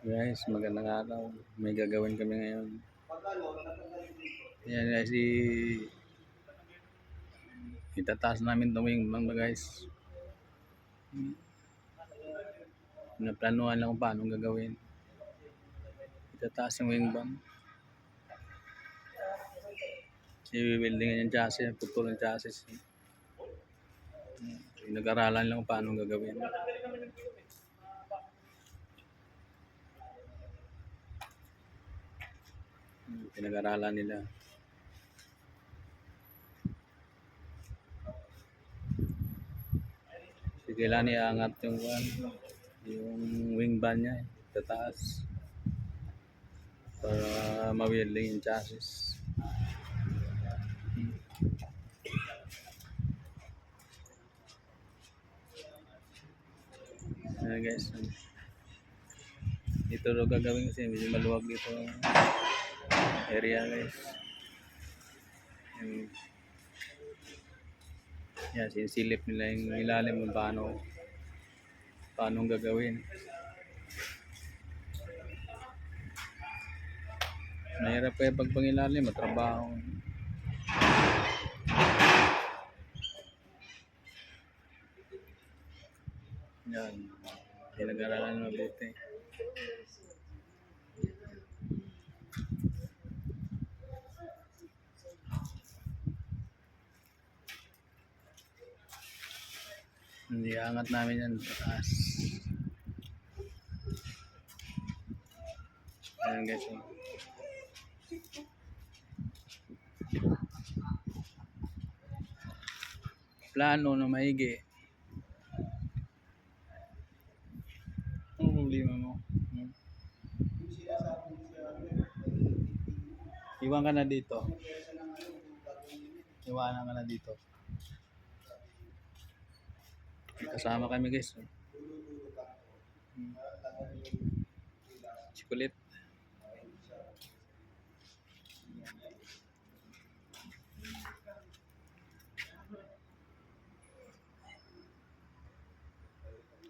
Guys, magandang araw. May gagawin kami ngayon. Yan guys, itataas namin itong wing bang guys. Naplanuhan lang kung paano gagawin. Itataas yung wing bang. I-weldingan yung chassis, putol ng chassis. Nag-aralan lang kung paano gagawin. Pinag-aralan nila. Kailangan iangat yung wing bar niya tataas para ma-welding yung chassis. Guys, dito ro gagawin kasi medyo maluwag dito area guys. Yan, sinisilip nila yung ilalim kung paano gagawin. Mahirap kaya pag pangilalim, matrabaho. Yan, pinag-aralan mabuti. Hindi angat namin yan pataas. Ayan guys. Plano na maigi. Ano problema mo? Iwan ka na dito. Iwanan ka na dito. Kasama kami guys. Sikulit.